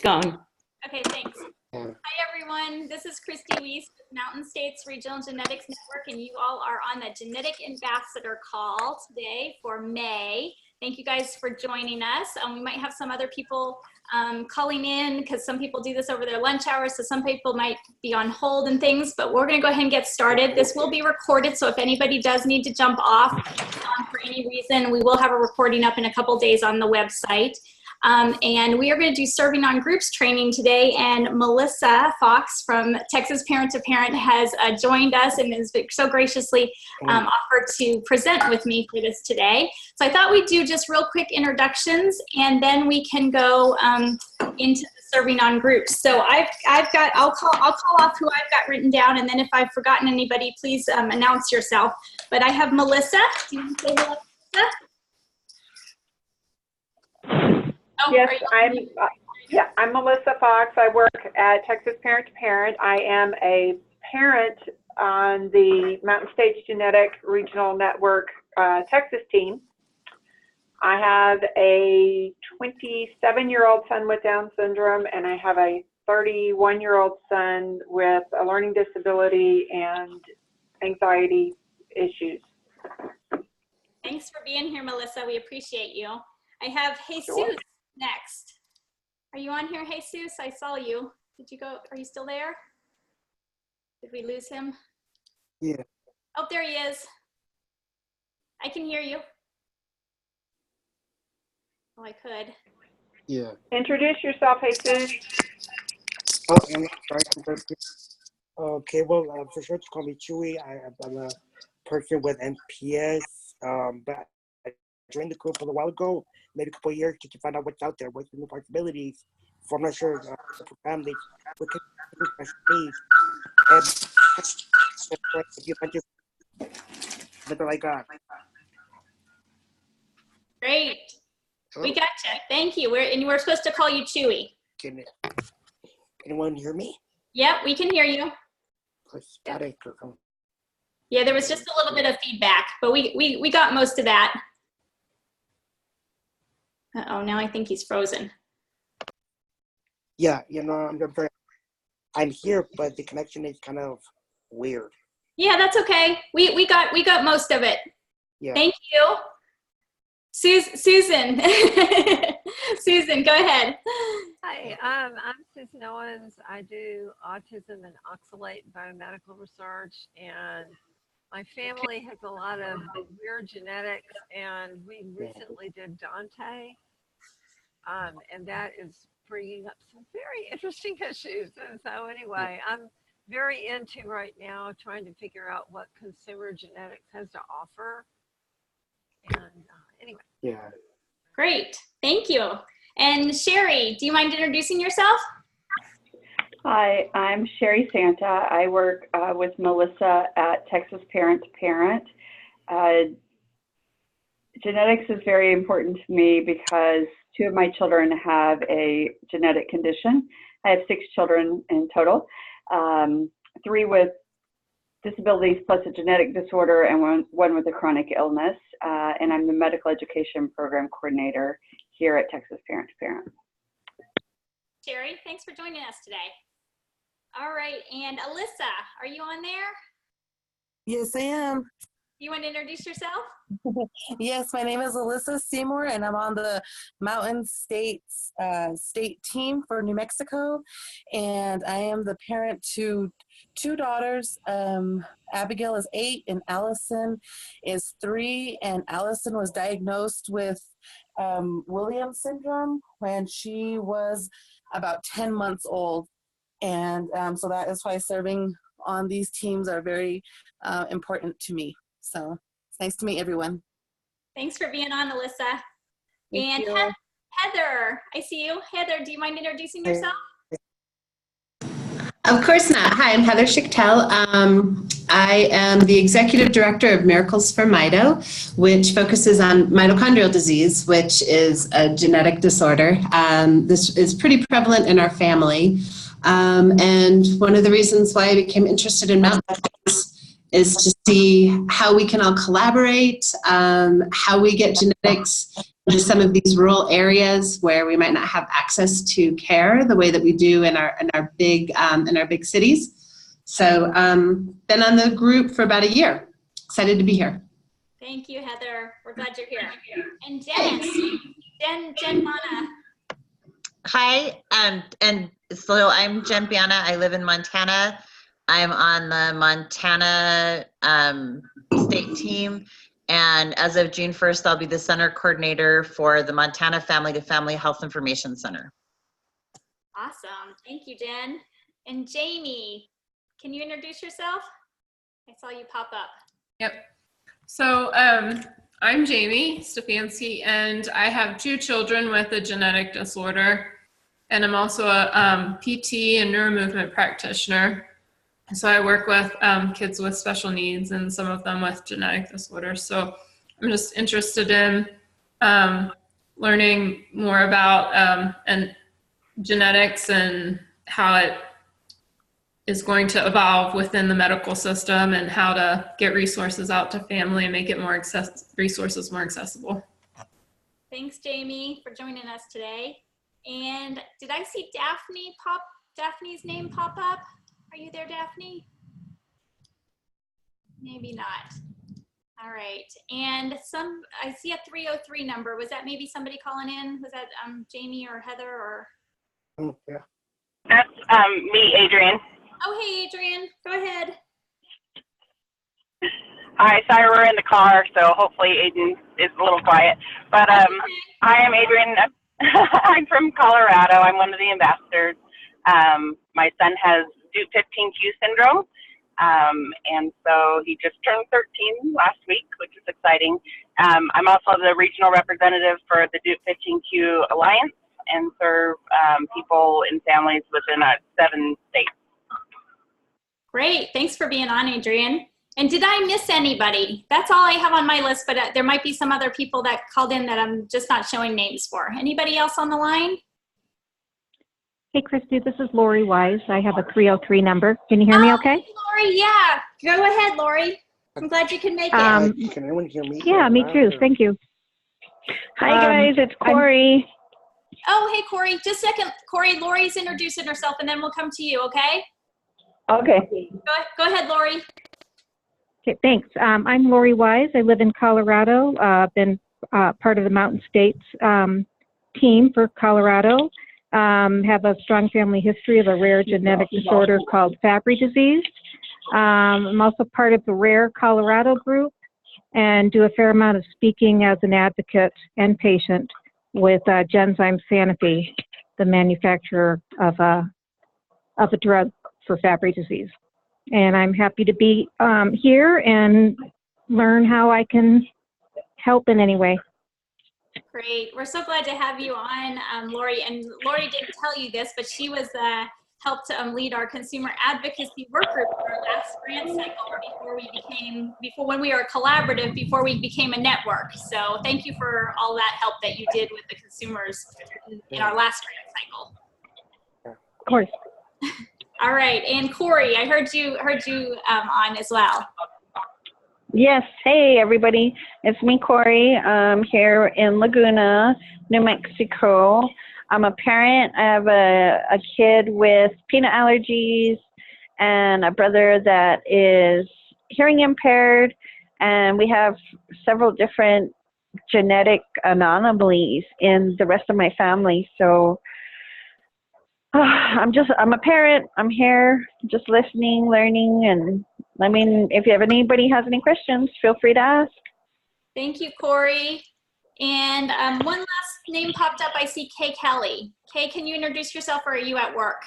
going. Okay, thanks. Hi, everyone. This is Christy Weiss with Mountain States Regional Genetics Network, and you all are on the Genetic Ambassador call today for May. Thank you guys for joining us. We might have some other people calling in because some people do this over their lunch hours, so some people might be on hold and things, but we're going to go ahead and get started. This will be recorded, so if anybody does need to jump off for any reason, we will have a recording up in a couple days on the website. And we are going to do serving on groups training today, and Melissa Fox from Texas Parent to Parent has joined us and has so graciously offered to present with me for this today. So I thought we'd do just real quick introductions, and then we can go into the serving on groups. So I'll call off who I've got written down, and then if I've forgotten anybody, please announce yourself. But I have Melissa. Do you want to say hello, Melissa? Oh, yes, I'm Melissa Fox. I work at Texas Parent to Parent. I am a parent on the Mountain States Genetic Regional Network Texas team. I have a 27-year-old son with Down syndrome, and I have a 31-year-old son with a learning disability and anxiety issues. Thanks for being here, Melissa. We appreciate you. I have Jesus. Sure. Next. Are you on here, Jesus? I saw you. Did you go? Are you still there? Did we lose him? Yeah. Oh, there he is. I can hear you. Oh, I could. Yeah. Introduce yourself, Jesus. Oh, I'm sorry. Okay, well, for sure, to call me Chewy. I'm a person with MPS, but I joined the group a while ago, maybe a couple of years, just to find out what's out there, what's the new possibilities. For I'm not sure, for families with special needs. And you can just, that's all I got. Great. Hello? We got you. Thank you. We're supposed to call you Chewy. Can anyone hear me? Yep, we can hear you. Yeah, there was just a little bit of feedback, but we got most of that. Uh-oh, now I think he's frozen. Yeah, I'm here, but the connection is kind of weird. Yeah, that's okay. We got most of it. Yeah. Thank you. Susan. Susan, go ahead. Hi, I'm Susan Owens. I do autism and oxalate biomedical research, and my family has a lot of weird genetics, and we recently did Dante, and that is bringing up some very interesting issues. And so anyway, I'm very into right now trying to figure out what consumer genetics has to offer. And anyway. Yeah. Great. Thank you. And Sherry, do you mind introducing yourself? Hi, I'm Sherry Santa. I work with Melissa at Texas Parent to Parent. Genetics is very important to me because 2 of my children have a genetic condition. I have 6 children in total, 3 with disabilities plus a genetic disorder, and one with a chronic illness. And I'm the medical education program coordinator here at Texas Parent to Parent. Sherry, thanks for joining us today. All right, and Alyssa, are you on there? Yes, I am. You want to introduce yourself? Yes, my name is Alyssa Seymour, and I'm on the Mountain States state team for New Mexico, and I am the parent to 2 daughters. Abigail is 8, and Allison is 3, and Allison was diagnosed with Williams syndrome when she was about 10 months old, and so that is why serving on these teams are very important to me. So it's nice to meet everyone. Thanks for being on, Alyssa. Thank and you. Heather, I see you. Heather, do you mind introducing yourself? Of course not. Hi, I'm Heather Schichtel. I am the Executive Director of Miracles for Mito, which focuses on mitochondrial disease, which is a genetic disorder. This is pretty prevalent in our family. And one of the reasons why I became interested in mountain bikes is to see how we can all collaborate, how we get genetics just some of these rural areas where we might not have access to care the way that we do in our big cities. So been on the group for about a year. Excited to be here. Thank you, Heather. We're glad you're here. And Jen Mana. Hi, and so I'm Jen Biana. I live in Montana. I'm on the Montana state team. And as of June 1st, I'll be the center coordinator for the Montana Family to Family Health Information Center. Awesome. Thank you, Jen. And Jamie, can you introduce yourself? I saw you pop up. Yep. So I'm Jamie Stefanski, and I have 2 children with a genetic disorder. And I'm also a PT and neuromovement practitioner. So I work with kids with special needs and some of them with genetic disorders. So I'm just interested in learning more about and genetics and how it is going to evolve within the medical system and how to get resources out to family and make it more resources more accessible. Thanks, Jamie, for joining us today. And did I see Daphne's name pop up? Are you there, Daphne? Maybe not. All right. And I see a 303 number. Was that maybe somebody calling in? Was that Jamie or Heather or? Yeah. That's me, Adrian. Oh, hey, Adrian. Go ahead. Hi, sorry we're in the car, so hopefully Aiden is a little quiet. But hi, I'm Adrian. I'm from Colorado. I'm one of the ambassadors. My son has Dup15q syndrome, and so he just turned 13 last week, which is exciting. I'm also the regional representative for the Dup15q Alliance and serve people and families within 7 states. Great. Thanks for being on, Adrian. And did I miss anybody? That's all I have on my list, but there might be some other people that called in that I'm just not showing names for. Anybody else on the line? Hey, Christy, this is Lori Wise. I have a 303 number. Can you hear me okay? Hey, Lori, yeah. Go ahead, Lori. I'm glad you can make it. Can anyone hear me? Yeah, me too. Thank you. Hi, guys. It's Corey. Oh, hey, Corey. Just a second. Corey, Lori's introducing herself, and then we'll come to you, okay? Okay. Go ahead, Lori. Okay, thanks. I'm Lori Wise. I live in Colorado. Been part of the Mountain States team for Colorado. Have a strong family history of a rare genetic disorder called Fabry disease. I'm also part of the Rare Colorado group and do a fair amount of speaking as an advocate and patient with Genzyme Sanofi, the manufacturer of a drug for Fabry disease. And I'm happy to be here and learn how I can help in any way. Great. We're so glad to have you on, Lori. And Lori didn't tell you this, but she was helped lead our consumer advocacy work group for our last grant cycle when we were a collaborative, before we became a network. So thank you for all that help that you did with the consumers in our last grant cycle. Of course. All right. And Corey, I heard you on as well. Yes. Hey, everybody. It's me, Corey. I'm here in Laguna, New Mexico. I'm a parent. I have a kid with peanut allergies and a brother that is hearing impaired. And we have several different genetic anomalies in the rest of my family. So I'm a parent. I'm here just listening, learning, and I mean, if anybody has any questions, feel free to ask. Thank you, Corey. And one last name popped up. I see Kay Kelly. Kay, can you introduce yourself, or are you at work?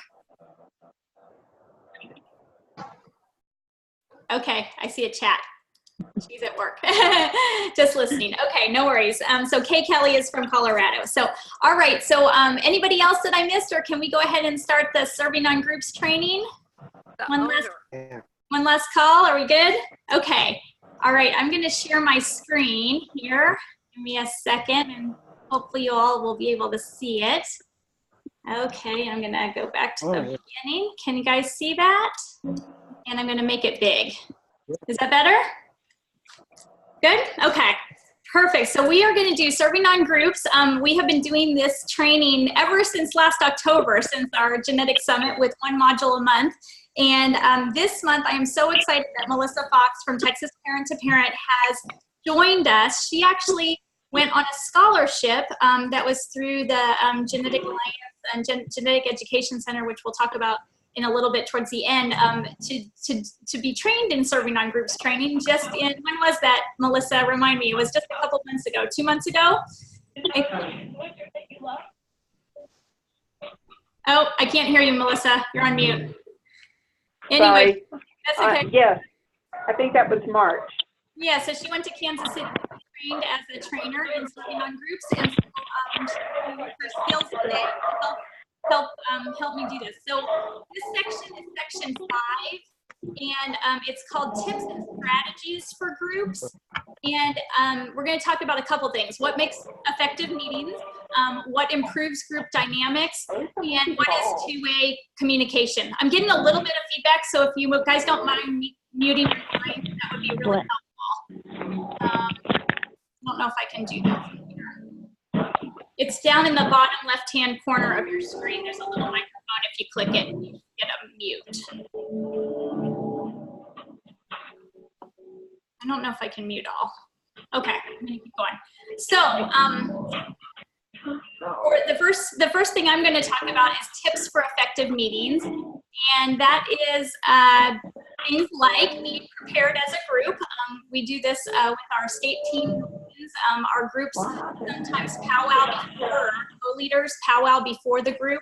Okay, I see a chat. She's at work. Just listening. Okay, no worries. So Kay Kelly is from Colorado. So, all right. So anybody else that I missed, or can we go ahead and start the Serving on Groups training? One last call. Are we good? Okay. All right. I'm going to share my screen here. Give me a second, and hopefully you all will be able to see it. Okay. I'm going to go back to the beginning. Can you guys see that? And I'm going to make it big. Is that better? Good? Okay. Perfect. So we are going to do serving on groups. We have been doing this training ever since last October, since our genetic summit with 1 module a month. And this month, I am so excited that Melissa Fox from Texas Parent to Parent has joined us. She actually went on a scholarship that was through the Genetic Alliance and Genetic Education Center, which we'll talk about in a little bit towards the end, to be trained in serving on groups training. Just in, when was that, Melissa? Remind me. It was just a couple months ago, 2 months ago. Oh, I can't hear you, Melissa. You're on mute. Anyway, Sorry. that's okay. Yes, I think that was March. Yeah, so she went to Kansas City, trained as a trainer in serving on groups, and so she used her skills today to help me do this. So this section is section 5, and it's called Tips and Strategies for Groups. And we're going to talk about a couple things: what makes effective meetings, what improves group dynamics, and what is two-way communication. I'm getting a little bit of feedback, so if you guys don't mind muting your mic, that would be really helpful. I don't know if I can do that from here. It's down in the bottom left-hand corner of your screen. There's a little microphone. If you click it, you get a mute. I don't know if I can mute all. Okay, I'm gonna keep going. So, the first thing I'm going to talk about is tips for effective meetings, and that is things like being prepared as a group. We do this with our state team meetings. Our groups sometimes powwow before, co-leaders powwow before the group.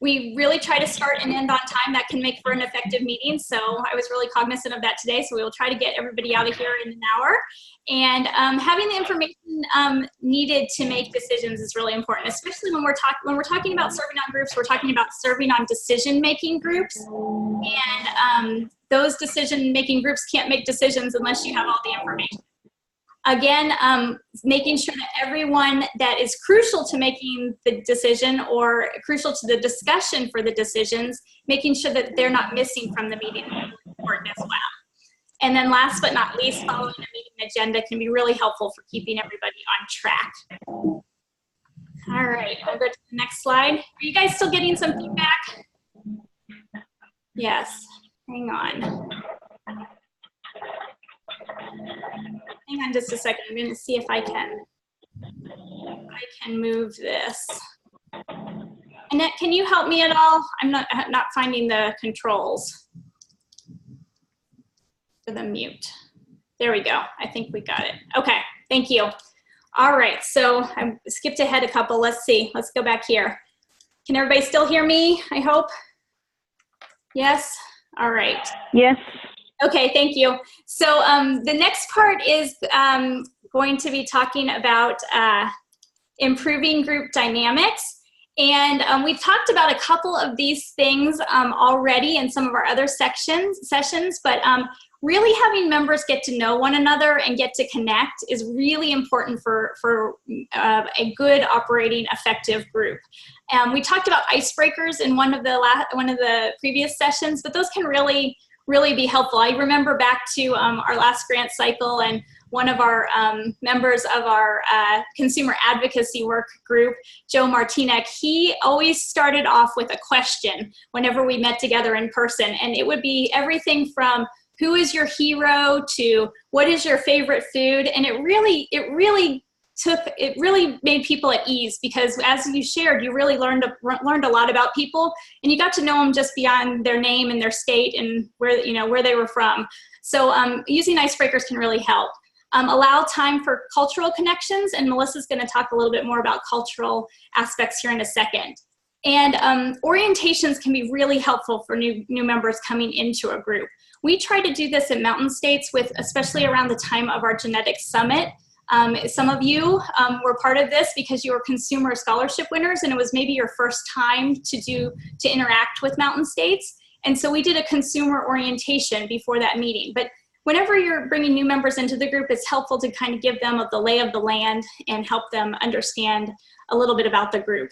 We really try to start and end on time. That can make for an effective meeting. So I was really cognizant of that today. So we will try to get everybody out of here in an hour. And having the information needed to make decisions is really important, especially when we're talking about serving on groups. We're talking about serving on decision-making groups. And those decision-making groups can't make decisions unless you have all the information. Again, making sure that everyone that is crucial to making the decision or crucial to the discussion for the decisions, making sure that they're not missing from the meeting is really important as well. And then last but not least, following a meeting agenda can be really helpful for keeping everybody on track. All right, I'll go to the next slide. Are you guys still getting some feedback? Yes, hang on. Hang on just a second. I'm going to see if I can move this. Annette, can you help me at all? I'm not finding the controls for the mute. There we go. I think we got it. Okay, thank you. All right, so I skipped ahead a couple. Let's see. Let's go back here. Can everybody still hear me, I hope? Yes? All right. Yes. Okay, thank you. So the next part is going to be talking about improving group dynamics. And we've talked about a couple of these things already in some of our other sessions, but really having members get to know one another and get to connect is really important for a good operating effective group. We talked about icebreakers in one of the previous sessions, but those can really be helpful. I remember back to our last grant cycle, and one of our members of our consumer advocacy work group, Joe Martinek, he always started off with a question whenever we met together in person. And it would be everything from who is your hero to what is your favorite food. And it really made people at ease, because as you shared, you really learned a lot about people, and you got to know them just beyond their name and their state and where they were from. So using icebreakers can really help. Allow time for cultural connections, and Melissa's going to talk a little bit more about cultural aspects here in a second. And orientations can be really helpful for new members coming into a group. We try to do this at Mountain States especially around the time of our genetic summit. Some of you were part of this because you were consumer scholarship winners, and it was maybe your first time to interact with Mountain States. And so we did a consumer orientation before that meeting. But whenever you're bringing new members into the group, it's helpful to kind of give them the lay of the land and help them understand a little bit about the group.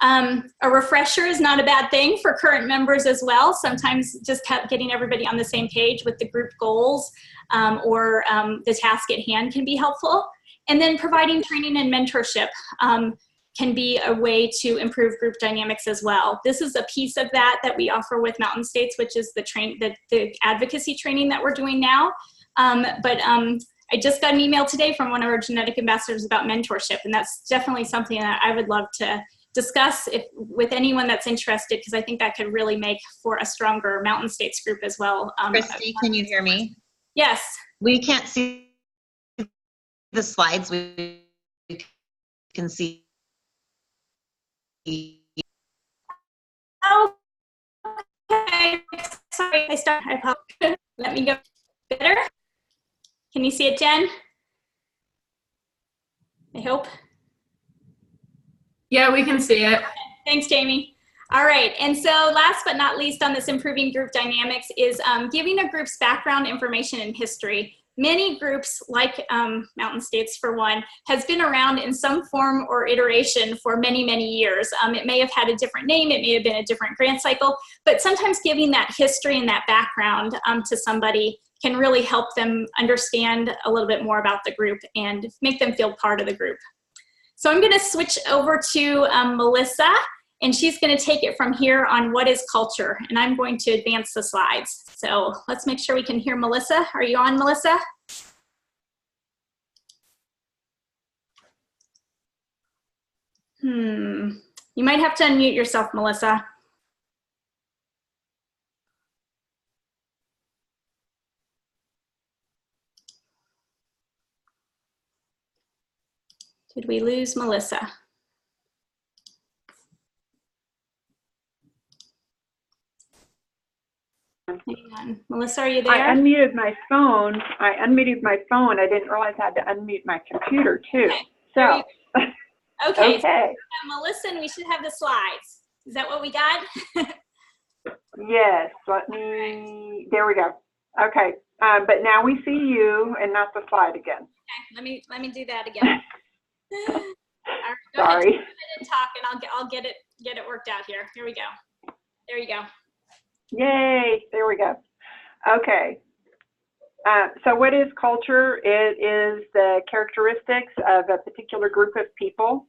A refresher is not a bad thing for current members as well. Sometimes just getting everybody on the same page with the group goals or the task at hand can be helpful. And then providing training and mentorship can be a way to improve group dynamics as well. This is a piece of that we offer with Mountain States, which is the advocacy training that we're doing now. I just got an email today from one of our genetic ambassadors about mentorship, and that's definitely something that I would love to discuss with anyone that's interested, because I think that could really make for a stronger Mountain States group as well. Christy, can you hear me? Yes. We can't see the slides. We can see. Okay. Sorry, I apologize. Let me go better. Can you see it, Jen? I hope. Yeah, we can see it. Thanks, Jamie. All right, and so last but not least on this improving group dynamics is giving a group's background information and history. Many groups, like Mountain States for one, has been around in some form or iteration for many, many years. It may have had a different name, it may have been a different grant cycle, but sometimes giving that history and that background to somebody can really help them understand a little bit more about the group and make them feel part of the group. So I'm gonna switch over to Melissa, and she's gonna take it from here on what is culture, and I'm going to advance the slides. So let's make sure we can hear Melissa. Are you on, Melissa? You might have to unmute yourself, Melissa. Did we lose Melissa? Hang on. Melissa, are you there? I unmuted my phone. I didn't realize I had to unmute my computer too. Okay. So. Okay. Okay. So, Melissa, and we should have the slides. Is that what we got? Yes. There we go. Okay. But now we see you and not the slide again. Okay. Let me do that again. All right, go Sorry. ahead, go ahead and talk, and I'll get it worked out here. Here we go. There you go. Yay, there we go. Okay. So what is culture? It is the characteristics of a particular group of people,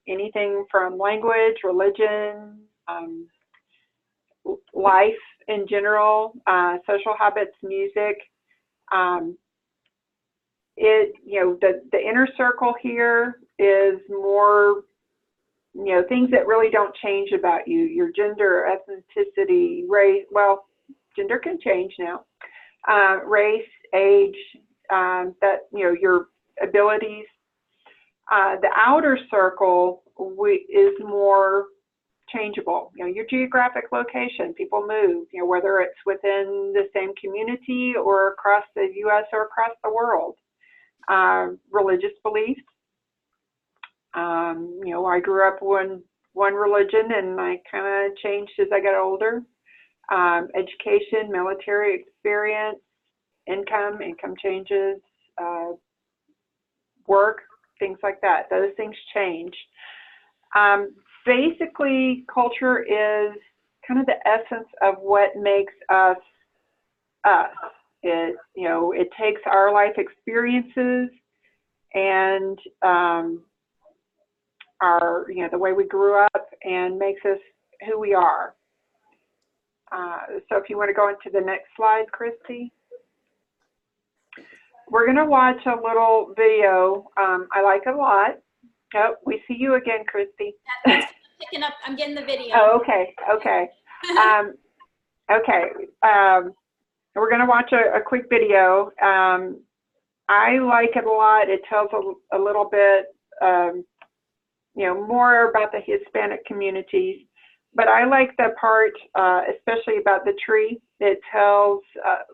anything from language, religion, life in general, social habits, music. The inner circle here is more, things that really don't change about you, your gender, ethnicity, race. Well, gender can change now. Race, age, your abilities. The outer circle is more changeable. Your geographic location, people move, whether it's within the same community or across the U.S. or across the world. Religious beliefs. I grew up in one religion and I kind of changed as I got older. Education, military experience, income changes, work, things like that. Those things change. Basically, culture is kind of the essence of what makes us us. It takes our life experiences and the way we grew up and makes us who we are. So if you want to go into the next slide, Christy. We're going to watch a little video. I like it a lot. Oh, we see you again, Christy. That's picking up. I'm getting the video. Oh, okay. We're going to watch a quick video. I like it a lot. It tells a little bit, more about the Hispanic communities. But I like the part, especially about the tree. It tells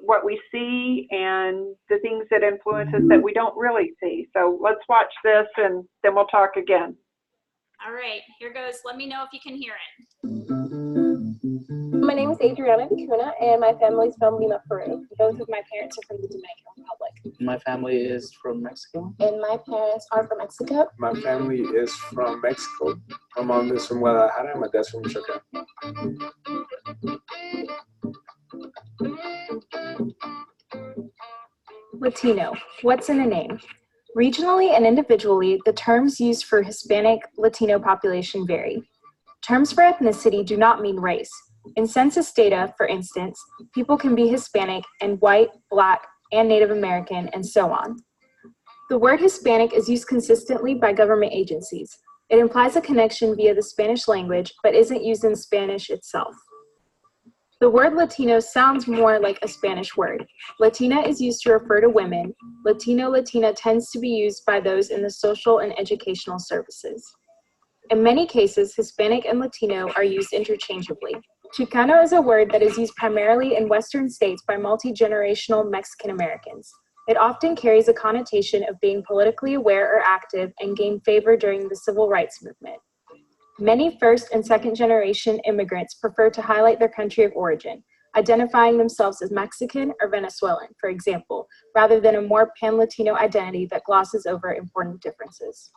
what we see and the things that influence us that we don't really see. So let's watch this and then we'll talk again. All right, here goes. Let me know if you can hear it. My name is Adriana Vicuna and my family's from Lima, Peru. Both of my parents are from the Dominican Republic. My family is from Mexico. And my parents are from Mexico. My family is from Mexico. My mom is from Guadalajara and my dad's from Michoacan. Latino. What's in a name? Regionally and individually, the terms used for Hispanic Latino population vary. Terms for ethnicity do not mean race. In census data, for instance, people can be Hispanic and white, Black, and Native American, and so on. The word Hispanic is used consistently by government agencies. It implies a connection via the Spanish language, but isn't used in Spanish itself. The word Latino sounds more like a Spanish word. Latina is used to refer to women. Latino, Latina tends to be used by those in the social and educational services. In many cases, Hispanic and Latino are used interchangeably. Chicano is a word that is used primarily in Western states by multi-generational Mexican Americans. It often carries a connotation of being politically aware or active and gained favor during the civil rights movement. Many first and second generation immigrants prefer to highlight their country of origin, identifying themselves as Mexican or Venezuelan, for example, rather than a more pan-Latino identity that glosses over important differences.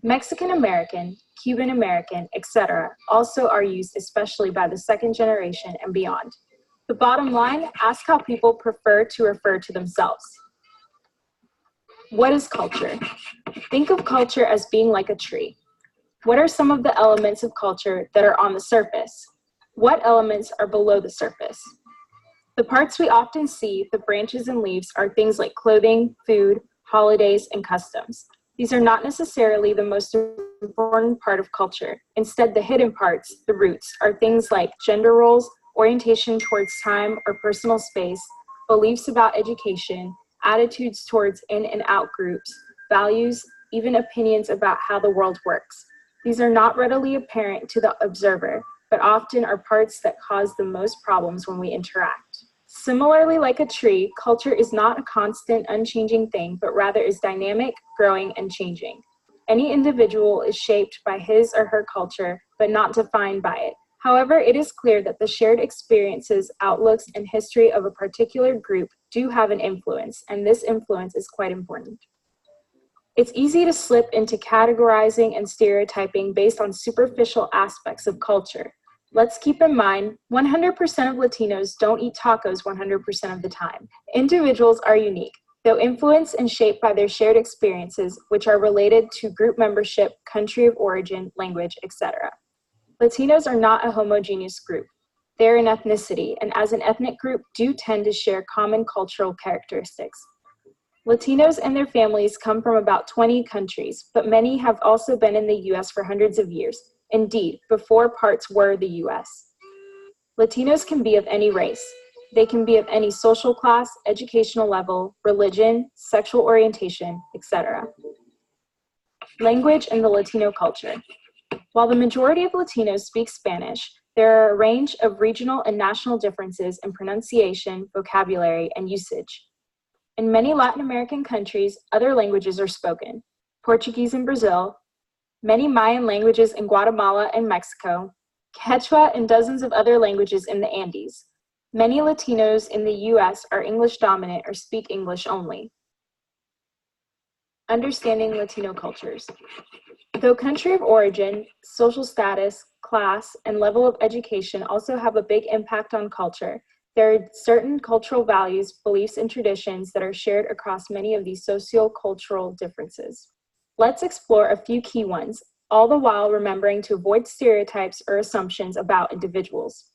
Mexican American, Cuban American, etc. also are used especially by the second generation and beyond. The bottom line, ask how people prefer to refer to themselves. What is culture? Think of culture as being like a tree. What are some of the elements of culture that are on the surface? What elements are below the surface? The parts we often see, the branches and leaves, are things like clothing, food, holidays, and customs. These are not necessarily the most important part of culture. Instead, the hidden parts, the roots, are things like gender roles, orientation towards time or personal space, beliefs about education, attitudes towards in and out groups, values, even opinions about how the world works. These are not readily apparent to the observer, but often are parts that cause the most problems when we interact. Similarly, like a tree, culture is not a constant, unchanging thing, but rather is dynamic, growing, and changing. Any individual is shaped by his or her culture, but not defined by it. However, it is clear that the shared experiences, outlooks, and history of a particular group do have an influence, and this influence is quite important. It's easy to slip into categorizing and stereotyping based on superficial aspects of culture. Let's keep in mind, 100% of Latinos don't eat tacos 100% of the time. Individuals are unique, though influenced and shaped by their shared experiences, which are related to group membership, country of origin, language, etc. Latinos are not a homogeneous group. They're an ethnicity, and as an ethnic group, do tend to share common cultural characteristics. Latinos and their families come from about 20 countries, but many have also been in the US for hundreds of years. Indeed, before parts were the US. Latinos can be of any race. They can be of any social class, educational level, religion, sexual orientation, etc. Language and the Latino culture. While the majority of Latinos speak Spanish, there are a range of regional and national differences in pronunciation, vocabulary, and usage. In many Latin American countries, other languages are spoken. Portuguese in Brazil, many Mayan languages in Guatemala and Mexico, Quechua and dozens of other languages in the Andes. Many Latinos in the US are English dominant or speak English only. Understanding Latino cultures. Though country of origin, social status, class, and level of education also have a big impact on culture, there are certain cultural values, beliefs, and traditions that are shared across many of these socio-cultural differences. Let's explore a few key ones, all the while remembering to avoid stereotypes or assumptions about individuals.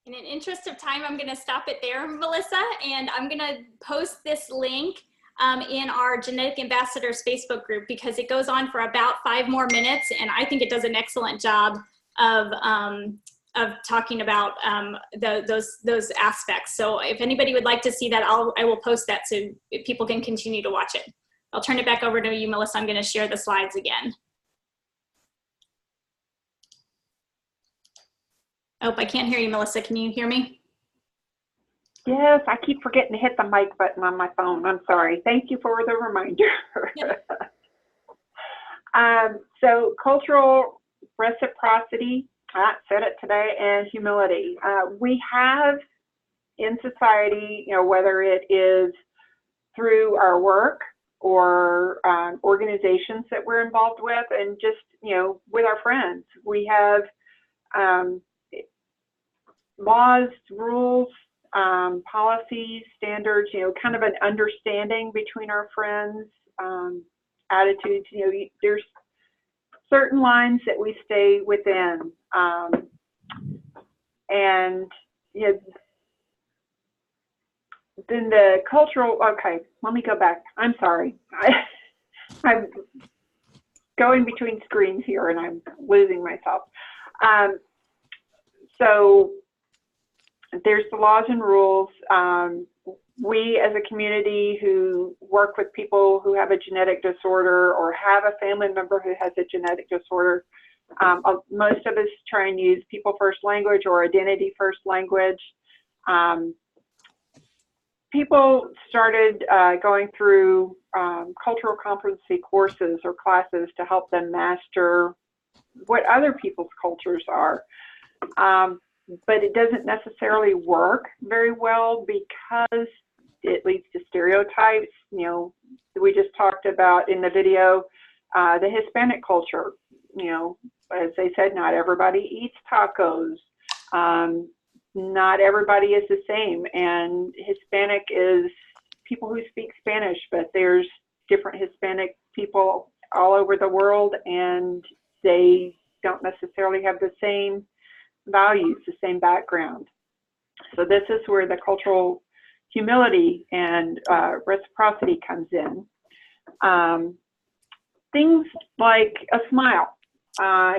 In an interest of time, I'm going to stop it there, Melissa, and I'm going to post this link in our Genetic Ambassadors Facebook group because it goes on for about 5 more minutes, and I think it does an excellent job of talking about those aspects. So if anybody would like to see that, I will post that so people can continue to watch it. I'll turn it back over to you, Melissa. I'm going to share the slides again. Oh, I can't hear you, Melissa. Can you hear me? Yes, I keep forgetting to hit the mic button on my phone. I'm sorry. Thank you for the reminder. So cultural reciprocity, I said it today, and humility. We have in society, whether it is through our work or organizations that we're involved with, and just, with our friends. We have laws, rules, policies, standards, kind of an understanding between our friends, attitudes. There's certain lines that we stay within. And then the cultural, okay, let me go back. I'm sorry. I'm going between screens here and I'm losing myself. So there's the laws and rules. We as a community who work with people who have a genetic disorder or have a family member who has a genetic disorder, most of us try and use people first language or identity first language. People started going through cultural competency courses or classes to help them master what other people's cultures are. But it doesn't necessarily work very well because it leads to stereotypes. We just talked about in the video, the Hispanic culture. As they said, not everybody eats tacos. Not everybody is the same. And Hispanic is people who speak Spanish, but there's different Hispanic people all over the world, and they don't necessarily have the same values, the same background. So this is where the cultural humility and reciprocity comes in. Things like a smile.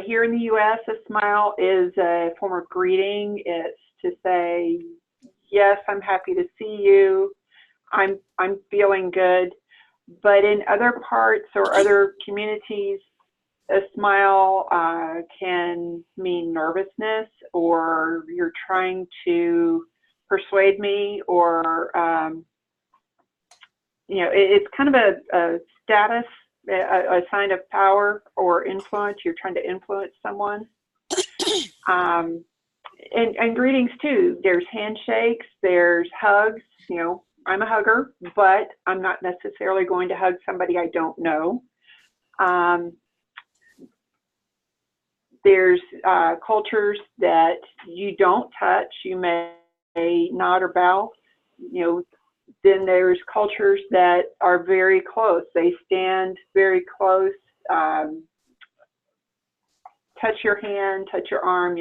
Here in the U.S., a smile is a form of greeting. It's to say, yes, I'm happy to see you. I'm feeling good. But in other parts or other communities, a smile can mean nervousness, or you're trying to persuade me, or it's kind of a status, a sign of power or influence. You're trying to influence someone. And greetings too. There's handshakes, there's hugs. I'm a hugger, but I'm not necessarily going to hug somebody I don't know. There's cultures that you don't touch. You may nod or bow. Then there's cultures that are very close. They stand very close, touch your hand, touch your arm.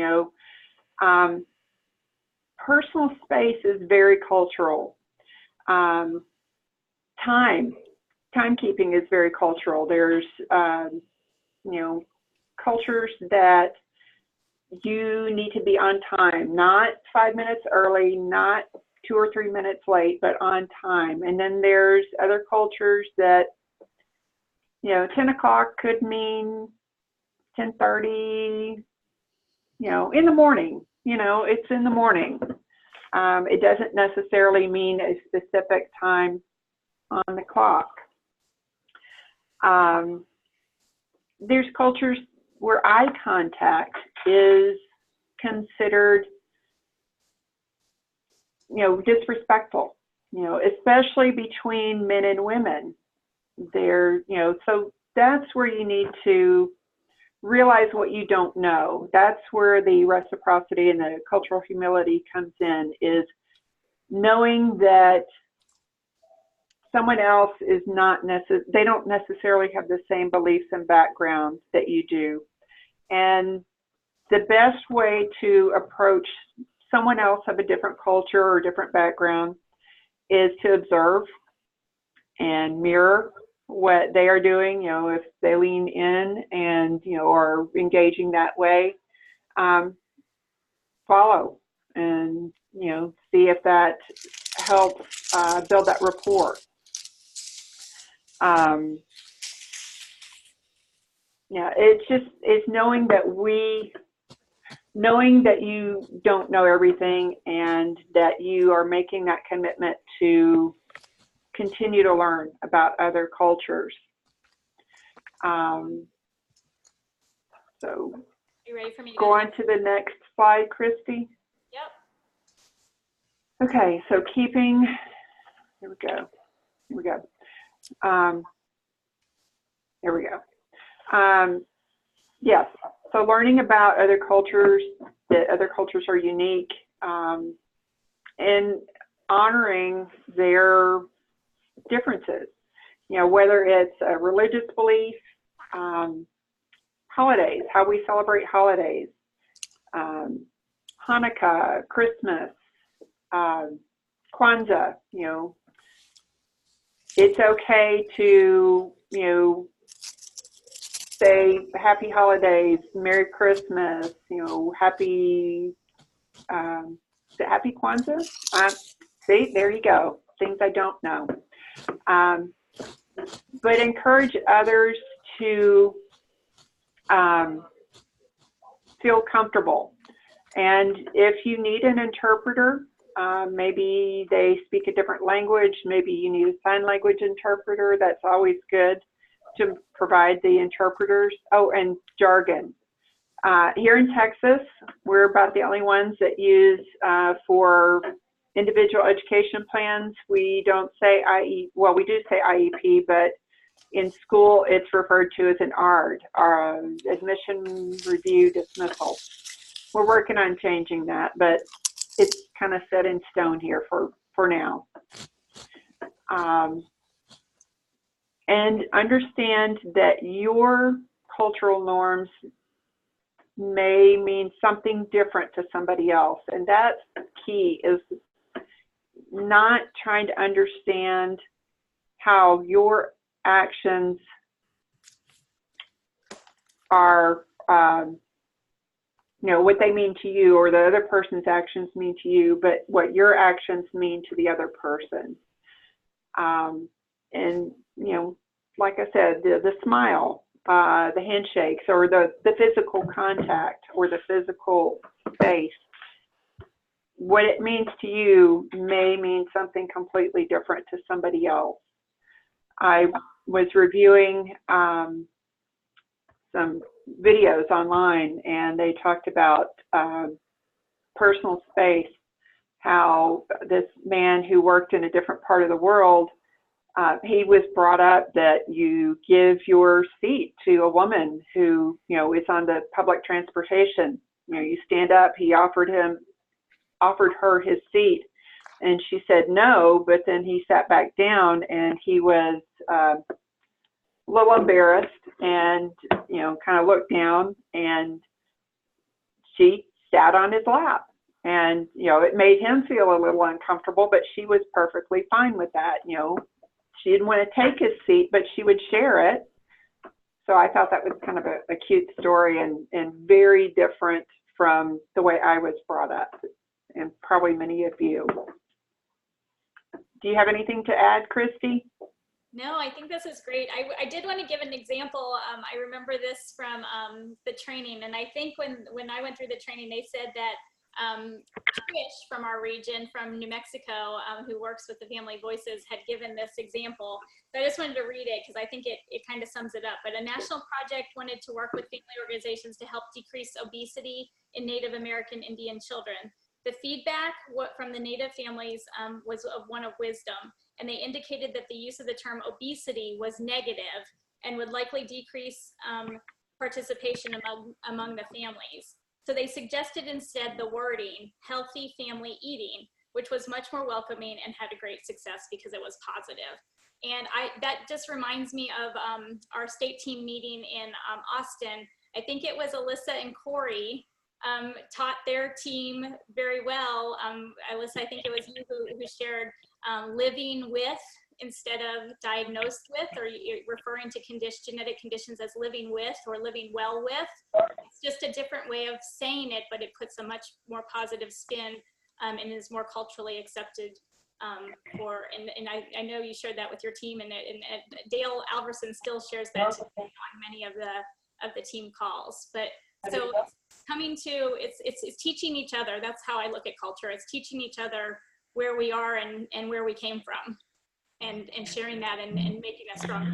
Personal space is very cultural. Timekeeping is very cultural. There's cultures that you need to be on time, not 5 minutes early, not 2 or 3 minutes late, but on time. And then there's other cultures that, 10 o'clock could mean 10:30, in the morning, it's in the morning. It doesn't necessarily mean a specific time on the clock. There's cultures where eye contact is considered, disrespectful, especially between men and women. So that's where you need to realize what you don't know. That's where the reciprocity and the cultural humility comes in, is knowing that someone else is they don't necessarily have the same beliefs and backgrounds that you do. And the best way to approach someone else of a different culture or different background is to observe and mirror what they are doing. If they lean in and, are engaging that way, follow and, see if that helps build that rapport. It's knowing that you don't know everything, and that you are making that commitment to continue to learn about other cultures. So you ready for me to go on to the next slide, Christy? Yep. Okay, so keeping, here we go. Here we go. Here we go. Yes, so learning about other cultures, that other cultures are unique, and honoring their differences. You know, whether it's a religious belief, holidays, how we celebrate holidays, Hanukkah, Christmas, Kwanzaa, you know, it's okay to, you know, say happy holidays, Merry Christmas, you know, happy, is it happy Kwanzaa? See, there you go, things I don't know. But encourage others to feel comfortable. And if you need an interpreter, maybe they speak a different language, maybe you need a sign language interpreter, that's always good to provide the interpreters. Oh, and jargon. Here in Texas, we're about the only ones that use for individual education plans. We don't say IE, well, we do say IEP, but in school it's referred to as an ARD, admission review dismissal. We're working on changing that, but it's kind of set in stone here for now. And understand that your cultural norms may mean something different to somebody else. And that's key, is not trying to understand how your actions are, you know, what they mean to you, or the other person's actions mean to you, but what your actions mean to the other person. And, you know, like I said, the smile, the handshakes, or the physical contact, or the physical face, what it means to you may mean something completely different to somebody else. I was reviewing some videos online, and they talked about personal space, how this man who worked in a different part of the world, he was brought up that you give your seat to a woman who, you know, is on the public transportation. You know, you stand up. He offered her his seat, and she said no, but then he sat back down, and he was a little embarrassed, and, you know, kind of looked down, and she sat on his lap. And, you know, it made him feel a little uncomfortable, but she was perfectly fine with that. You know, she didn't want to take his seat, but she would share it. So I thought that was kind of a cute story, and very different from the way I was brought up, and probably many of you. Do you have anything to add, Christy? No, I think this is great. I did want to give an example. I remember this from the training, and I think when I went through the training, they said that Trish from our region, from New Mexico, who works with the Family Voices, had given this example. So I just wanted to read it because I think it kind of sums it up. But a national project wanted to work with family organizations to help decrease obesity in Native American Indian children. The feedback from the Native families was one of wisdom, and they indicated that the use of the term obesity was negative and would likely decrease participation among the families. So they suggested instead the wording, healthy family eating, which was much more welcoming and had a great success because it was positive. And that just reminds me of our state team meeting in Austin. I think it was Alyssa and Corey taught their team very well. Alyssa, I think it was you who shared living with instead of diagnosed with, or you're referring to genetic conditions as living with or living well with. It's just a different way of saying it, but it puts a much more positive spin and is more culturally accepted. And I know you shared that with your team, and Dale Alverson still shares that on many of the team calls. But so it's teaching each other. That's how I look at culture. It's teaching each other where we are and where we came from, and sharing that and making us stronger.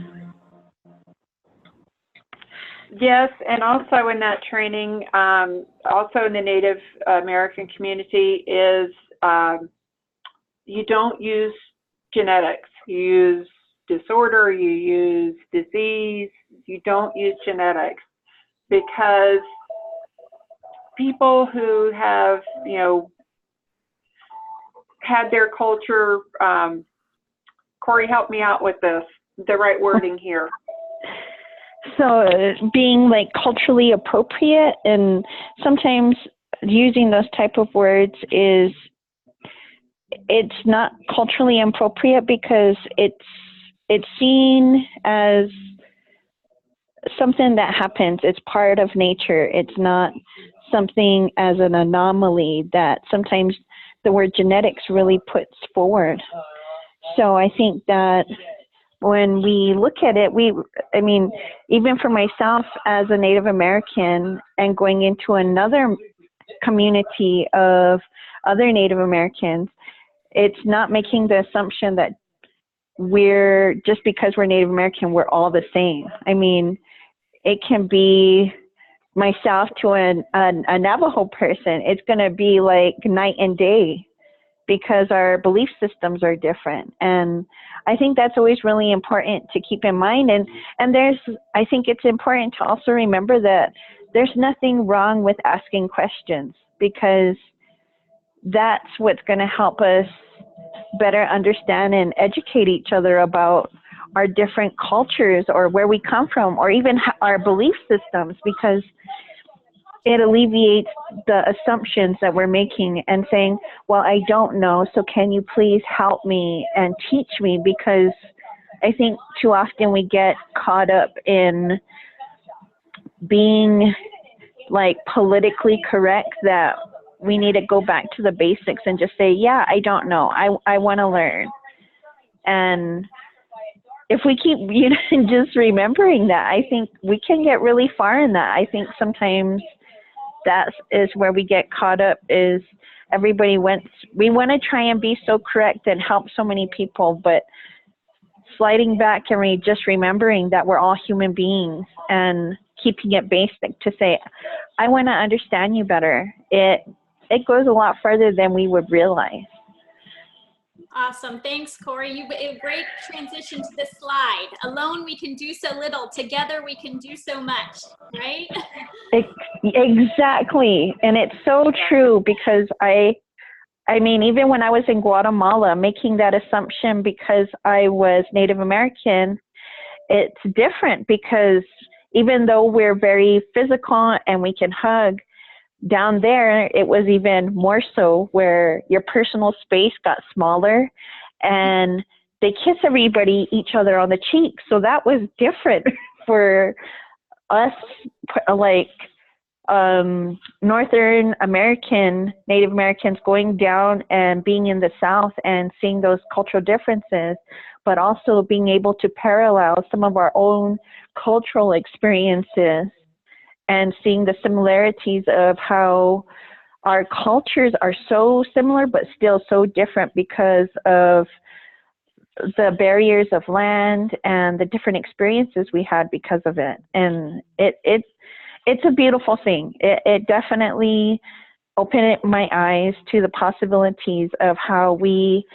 Yes, and also in that training, also in the Native American community, is you don't use genetics. You use disorder, you use disease, you don't use genetics, because people who have, you know, had their culture, Corey, help me out with this, the right wording here. So being like culturally appropriate, and sometimes using those type of words is, it's not culturally appropriate because it's seen as something that happens. It's part of nature. It's not something as an anomaly that sometimes the word genetics really puts forward. So I think that when we look at it, I mean, even for myself as a Native American and going into another community of other Native Americans, it's not making the assumption that we're, just because we're Native American, we're all the same. I mean, it can be myself to a Navajo person. It's going to be like night and day because our belief systems are different. And I think that's always really important to keep in mind. And I think it's important to also remember that there's nothing wrong with asking questions, because that's what's going to help us better understand and educate each other about our different cultures or where we come from, or even our belief systems, because it alleviates the assumptions that we're making and saying, well, I don't know, so can you please help me and teach me? Because I think too often we get caught up in being like politically correct, that we need to go back to the basics and just say, yeah, I don't know, I want to learn. And if we keep just remembering that, I think we can get really far in that. I think sometimes that is where we get caught up, is we want to try and be so correct and help so many people, but sliding back and just remembering that we're all human beings and keeping it basic to say, I want to understand you better. It goes a lot further than we would realize. Awesome. Thanks, Corey. You a great transition to the slide. Alone we can do so little. Together we can do so much, right? Exactly. And it's so true, because I mean, even when I was in Guatemala, making that assumption because I was Native American, it's different, because even though we're very physical and we can hug, down there, it was even more so, where your personal space got smaller and they kiss each other on the cheek. So that was different for us, like Northern American, Native Americans, going down and being in the South and seeing those cultural differences, but also being able to parallel some of our own cultural experiences and seeing the similarities of how our cultures are so similar but still so different because of the barriers of land and the different experiences we had because of it. And it's a beautiful thing. It definitely opened my eyes to the possibilities of how we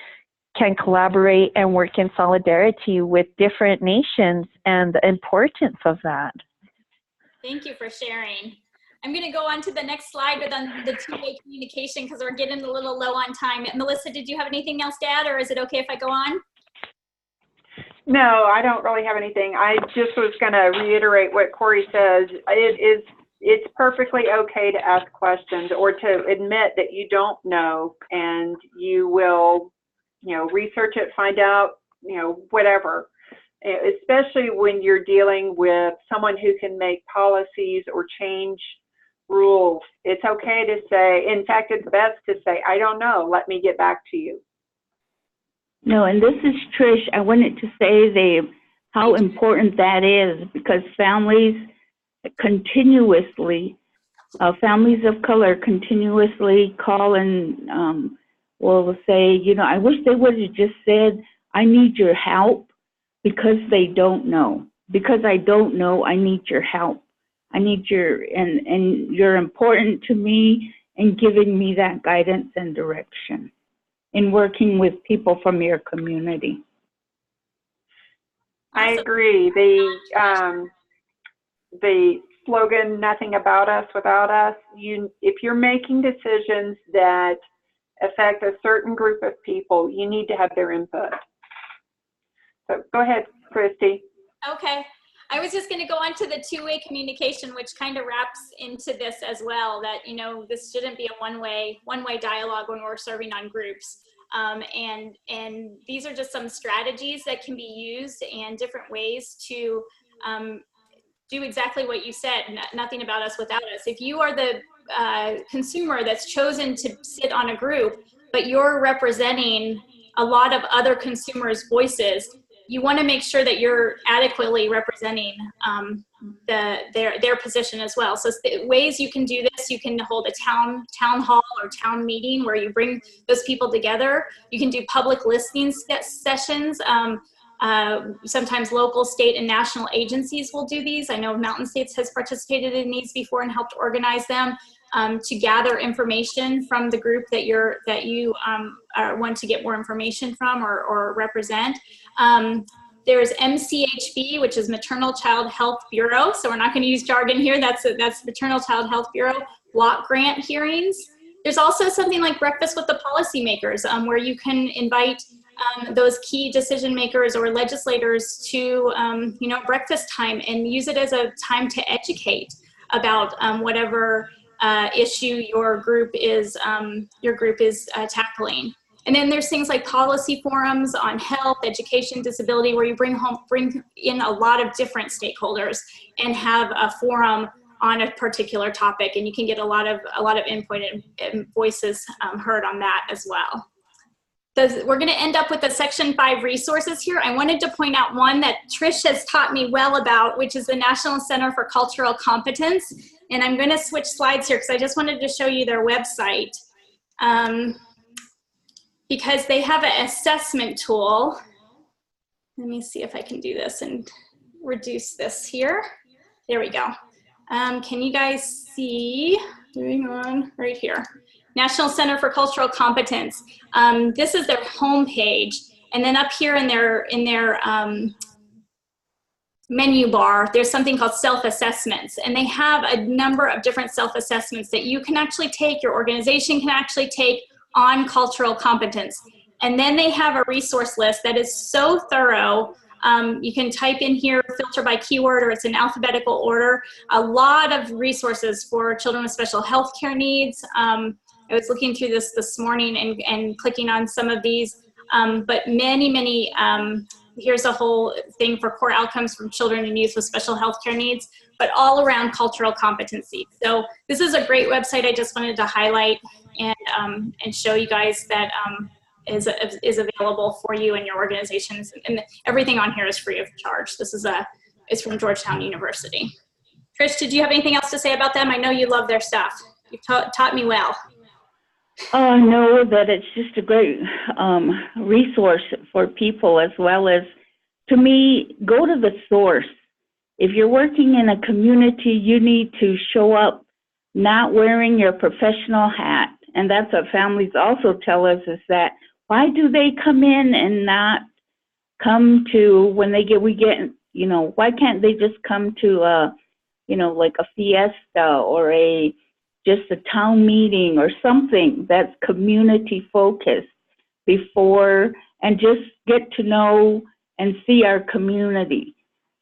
can collaborate and work in solidarity with different nations and the importance of that. Thank you for sharing. I'm going to go on to the next slide with the two-way communication, because we're getting a little low on time. Melissa, did you have anything else to add, or is it okay if I go on? No, I don't really have anything. I just was going to reiterate what Corey says. It's perfectly okay to ask questions or to admit that you don't know, and you will, research it, find out, whatever. Especially when you're dealing with someone who can make policies or change rules. It's okay to say, in fact, it's best to say, I don't know, let me get back to you. No, and this is Trish. I wanted to say how important that is, because families continuously, families of color continuously call and will say, I wish they would have just said, I need your help. Because they don't know. Because I don't know, I need your help. I need and you're important to me in giving me that guidance and direction. in working with people from your community. I agree. The slogan, nothing about us without us, if you're making decisions that affect a certain group of people, you need to have their input. So go ahead, Christy. Okay. I was just going to go on to the two-way communication, which kind of wraps into this as well, that, you know, this shouldn't be a one-way dialogue when we're serving on groups. And these are just some strategies that can be used and different ways to do exactly what you said, nothing about us without us. If you are the consumer that's chosen to sit on a group, but you're representing a lot of other consumers' voices, you want to make sure that you're adequately representing their position as well. So ways you can do this, you can hold a town hall or town meeting where you bring those people together. You can do public listening sessions. Sometimes local, state, and national agencies will do these. I know Mountain States has participated in these before and helped organize them to gather information from the group that you want to get more information from or represent. There's MCHB, which is Maternal Child Health Bureau. So we're not going to use jargon here. That's Maternal Child Health Bureau. Block grant hearings. There's also something like Breakfast with the Policymakers, where you can invite those key decision makers or legislators to breakfast time and use it as a time to educate about whatever issue your group is tackling. And then there's things like policy forums on health, education, disability, where you bring in a lot of different stakeholders and have a forum on a particular topic, and you can get a lot of input and voices heard on that as well. We're going to end up with the Section 5 resources here. I wanted to point out one that Trish has taught me well about, which is the National Center for Cultural Competence. And I'm going to switch slides here because I just wanted to show you their website. Because they have an assessment tool. Let me see if I can do this and reduce this here. There we go. Can you guys see? Moving on right here. National Center for Cultural Competence. This is their homepage, and then up here in their menu bar, there's something called self-assessments, and they have a number of different self-assessments that you can actually take, your organization can actually take on cultural competence. And then they have a resource list that is so thorough. You can type in here, filter by keyword, or it's in alphabetical order. A lot of resources for children with special health care needs. I was looking through this morning and clicking on some of these, but many, here's a whole thing for core outcomes from children and youth with special health care needs, but all around cultural competency. So this is a great website I just wanted to highlight and show you guys that is available for you and your organizations. And everything on here is free of charge. This is it's from Georgetown University. Trish, did you have anything else to say about them? I know you love their stuff. You've taught me well. I know that it's just a great resource for people, as well as, to me, go to the source. If you're working in a community, you need to show up not wearing your professional hat. And that's what families also tell us, is that why do they come in and not come to, when we get, why can't they just come to like a fiesta or just a town meeting or something that's community focused before, and just get to know and see our community.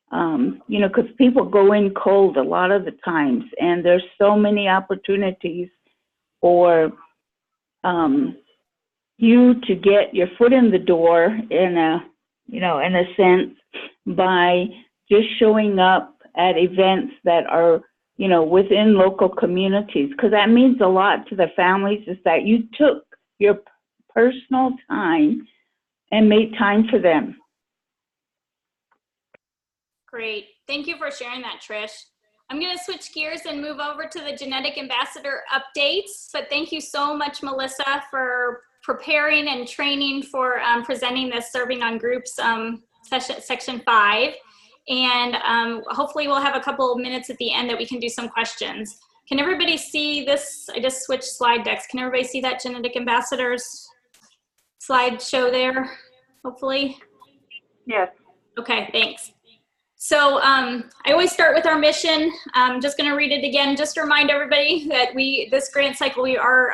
Because people go in cold a lot of the times, and there's so many opportunities for you to get your foot in the door in a sense, by just showing up at events that are within local communities, because that means a lot to the families, is that you took your personal time and made time for them. Great. Thank you for sharing that, Trish. I'm going to switch gears and move over to the Genetic Ambassador updates. But thank you so much, Melissa, for preparing and training for presenting this Serving on Groups Section 5. And hopefully we'll have a couple of minutes at the end that we can do some questions. Can everybody see this? I just switched slide decks. Can everybody see that, Genetic Ambassadors? slideshow there, hopefully? Yes. Okay, thanks. So I always start with our mission. I'm just going to read it again, just to remind everybody that this grant cycle, we are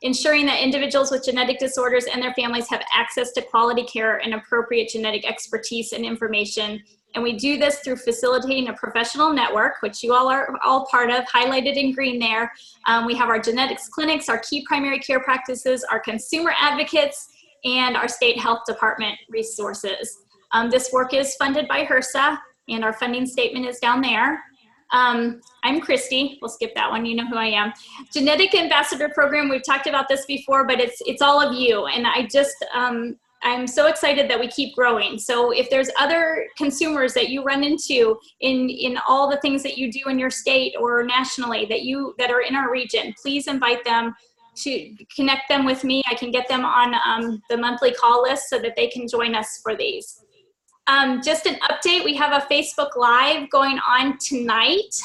ensuring that individuals with genetic disorders and their families have access to quality care and appropriate genetic expertise and information. And we do this through facilitating a professional network, which you all are all part of, highlighted in green there. We have our genetics clinics, our key primary care practices, our consumer advocates, and our state health department resources. This work is funded by HRSA, and our funding statement is down there. I'm Christy. We'll skip that one. You know who I am. Genetic Ambassador Program, we've talked about this before, but it's all of you. And I'm so excited that we keep growing. So if there's other consumers that you run into in all the things that you do in your state or nationally that are in our region, please invite them to connect them with me. I can get them on the monthly call list so that they can join us for these. Just an update, we have a Facebook Live going on tonight.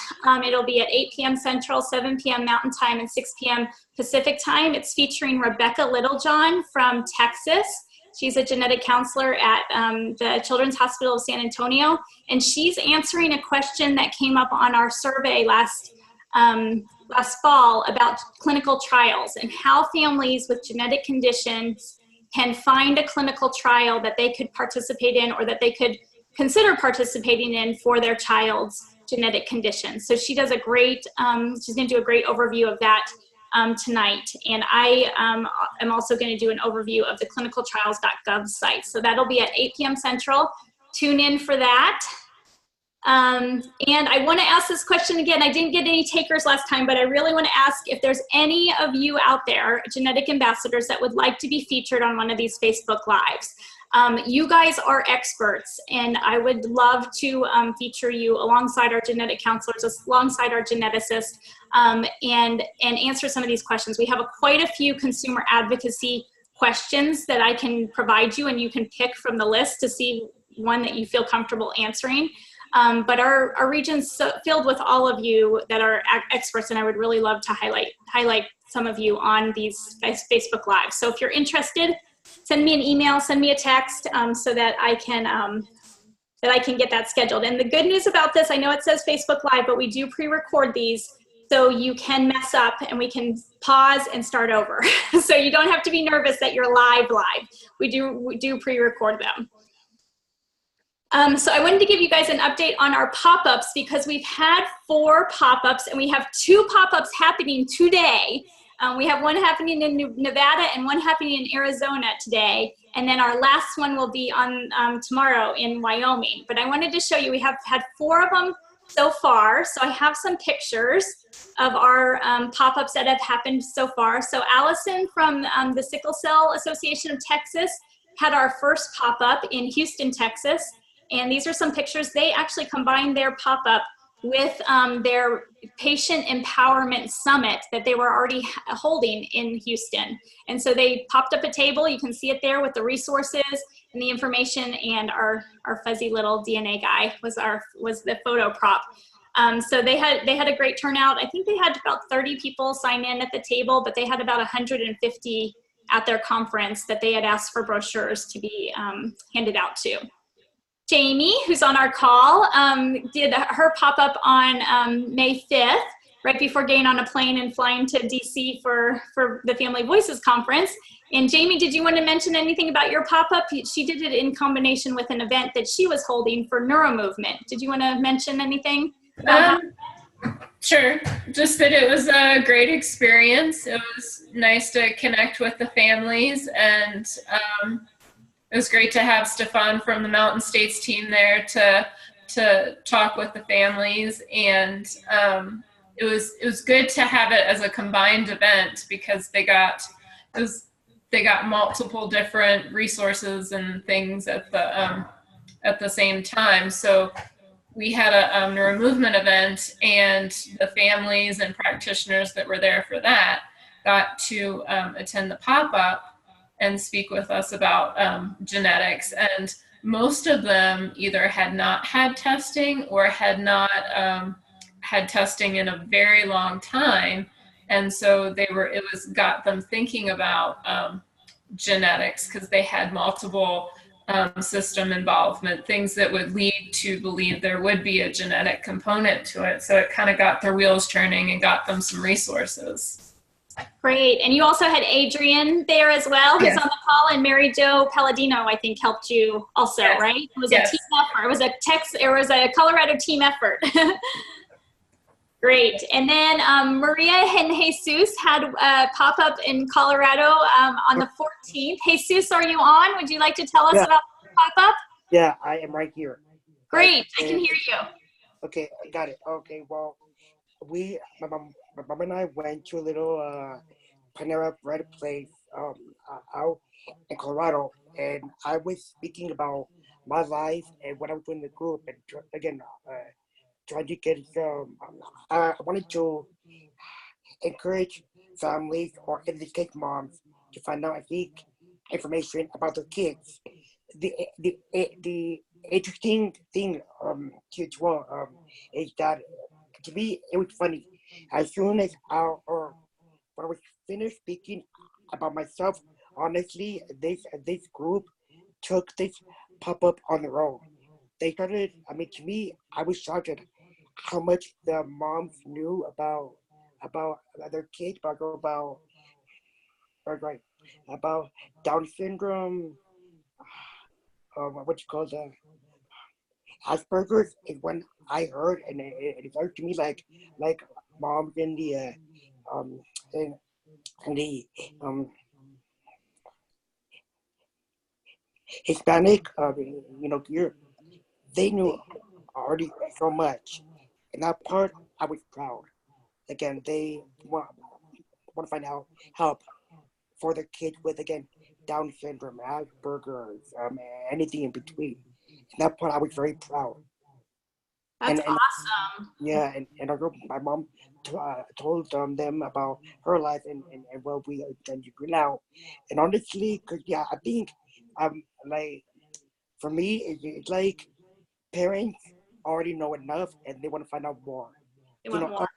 It'll be at 8 p.m. Central, 7 p.m. Mountain Time, and 6 p.m. Pacific Time. It's featuring Rebecca Littlejohn from Texas. She's a genetic counselor at the Children's Hospital of San Antonio, and she's answering a question that came up on our survey last fall about clinical trials and how families with genetic conditions can find a clinical trial that they could participate in or that they could consider participating in for their child's genetic condition. So she does a great, she's gonna do a great overview of that tonight. And I am also gonna do an overview of the clinicaltrials.gov site. So that'll be at 8 p.m. Central. Tune in for that. And I want to ask this question again. I didn't get any takers last time, but I really want to ask if there's any of you out there, genetic ambassadors, that would like to be featured on one of these Facebook Lives. You guys are experts, and I would love to feature you alongside our genetic counselors, alongside our geneticists, and answer some of these questions. We have quite a few consumer advocacy questions that I can provide you, and you can pick from the list to see one that you feel comfortable answering. But our region's filled with all of you that are experts, and I would really love to highlight some of you on these Facebook Lives. So if you're interested, send me an email, send me a text, so that I can get that scheduled. And the good news about this, I know it says Facebook Live, but we do pre-record these, so you can mess up and we can pause and start over. So you don't have to be nervous that you're live. We do pre-record them. So I wanted to give you guys an update on our pop-ups because we've had 4 pop-ups and we have 2 pop-ups happening today. We have one happening in Nevada and one happening in Arizona today. And then our last one will be on tomorrow in Wyoming. But I wanted to show you, we have had 4 of them so far. So I have some pictures of our pop-ups that have happened so far. So Allison from the Sickle Cell Association of Texas had our first pop-up in Houston, Texas. And these are some pictures. They actually combined their pop-up with their patient empowerment summit that they were already holding in Houston. And so they popped up a table. You can see it there with the resources and the information, and our fuzzy little DNA guy was the photo prop. So they had a great turnout. I think they had about 30 people sign in at the table, but they had about 150 at their conference that they had asked for brochures to be handed out to. Jamie, who's on our call, did her pop-up on May 5th, right before getting on a plane and flying to DC for the Family Voices Conference. And Jamie, did you want to mention anything about your pop-up? She did it in combination with an event that she was holding for Neuromovement. Did you want to mention anything? Sure. Just that it was a great experience. It was nice to connect with the families, and it was great to have Stefan from the Mountain States team there to talk with the families, and it was good to have it as a combined event because they got multiple different resources and things at the same time. So we had a Neuromovement event, and the families and practitioners that were there for that got to attend the pop-up and speak with us about genetics. And most of them either had not had testing or had not had testing in a very long time. And so it got them thinking about genetics because they had multiple system involvement, things that would lead to believe there would be a genetic component to it. So it kind of got their wheels turning and got them some resources. Great. And you also had Adrian there as well, who's Yes. on the call, and Mary Jo Palladino, I think, helped you also, Yes. right? It was Yes. a team effort. It was a Colorado team effort. Great. And then Maria and Jesus had a pop-up in Colorado on the 14th. Jesus, are you on? Would you like to tell us Yeah. about the pop-up? Yeah, I am right here. Great. I can hear you. Okay, I got it. Okay, well, my mom and I went to a little Panera Bread place out in Colorado, and I was speaking about my life and what I was doing in the group, and again, trying to get I wanted to encourage families or educate moms to find out, I think, information about their kids. The interesting thing is that to me it was funny. As soon as when I was finished speaking about myself, honestly, this group took this pop up on their own. They started. I mean, to me, I was shocked at how much the moms knew about their kids, about Down syndrome, what you call the Asperger's is when I heard, and it sounded to me like moms in the in, in the Hispanic gear, they knew already so much, and that part I was proud. Again, they want to find out help for their kids with, again, Down syndrome, Asperger's, anything in between. And that part I was very proud. That's and awesome. Yeah, and I wrote my mom told them about her life and what we are trying to do now. And honestly, cause yeah, I think like for me, it's like parents already know enough and they want to find out more. They want more.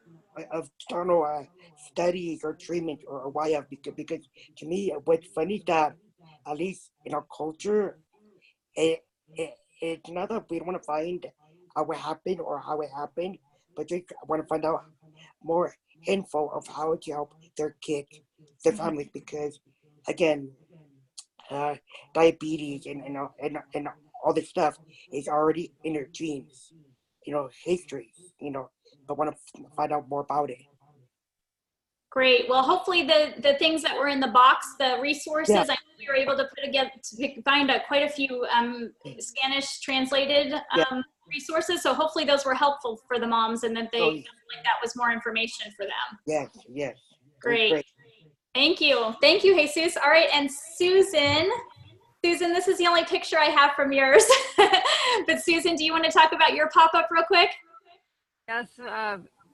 Of external studies or treatment or why because to me what's funny is that at least in our culture it's not that we don't want to find out what happened or how it happened, but they want to find out more info of how to help their kids, their families, because again, diabetes and all this stuff is already in their genes, history, but want to find out more about it. Great. Well, hopefully the things that were in the box, the resources, Yeah. I know we were able to put together to find quite a few Spanish translated resources. So hopefully those were helpful for the moms and that they felt like that was more information for them. Yes. Great. Thank you. Thank you, Jesus. All right. And Susan, this is the only picture I have from yours. But Susan, do you want to talk about your pop-up real quick? Yes,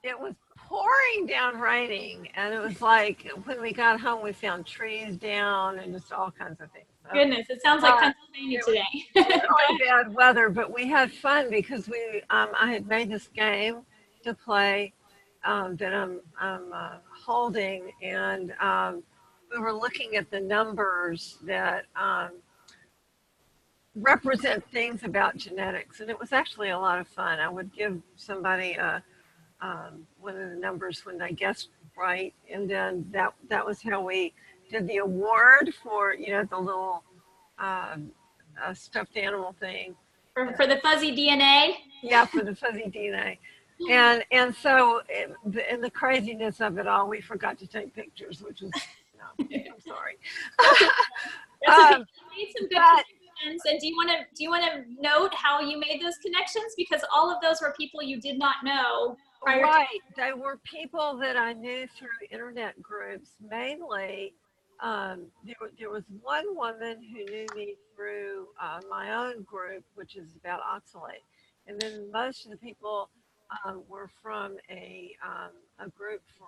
it was pouring down raining, and it was like when we got home, we found trees down and just all kinds of things. So, Goodness, it sounds like Pennsylvania today. really bad weather, but we had fun because I had made this game to play that I'm holding, and we were looking at the numbers that represent things about genetics, and it was actually a lot of fun. I would give somebody one of the numbers when they guessed right, and then that was how we did the award for the little stuffed animal thing for the fuzzy DNA. Yeah, for the fuzzy DNA. And so in the craziness of it all, we forgot to take pictures, which was I'm sorry. You made some good connections, and do you want to note how you made those connections, because all of those were people you did not know prior. Right, they were people that I knew through internet groups mainly. There was one woman who knew me through my own group, which is about oxalate, and then most of the people were from a group for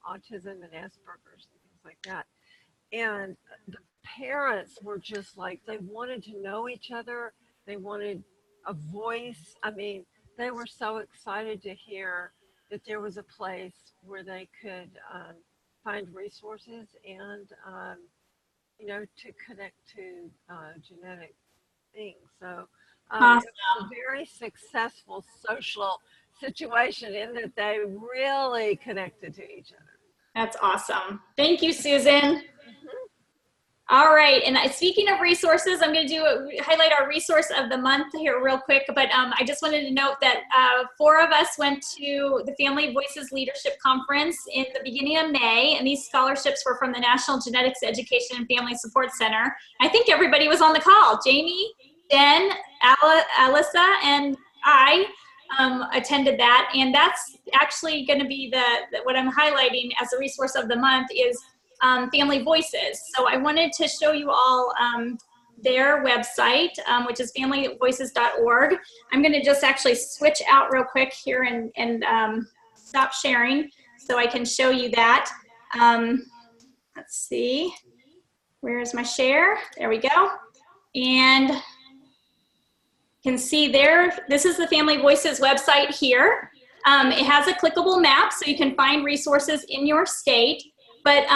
autism and Asperger's and things like that. And the parents were just like, they wanted to know each other. They wanted a voice. I mean, they were so excited to hear that there was a place where they could find resources and you know, to connect to genetic things. So Awesome. it's a very successful social situation in that they really connected to each other. That's awesome. Thank you, Susan. All right, and speaking of resources, I'm going to highlight our resource of the month here real quick, but I just wanted to note that 4 of us went to the Family Voices Leadership Conference in the beginning of May, and these scholarships were from the National Genetics Education and Family Support Center. I think everybody was on the call. Jamie, Jen, Alyssa, and I attended that, and that's actually going to be what I'm highlighting as a resource of the month is Family Voices. So I wanted to show you all their website, which is familyvoices.org. I'm going to just actually switch out real quick here and stop sharing so I can show you that. Let's see. Where's my share? There we go. And you can see there, this is the Family Voices website here. It has a clickable map so you can find resources in your state. But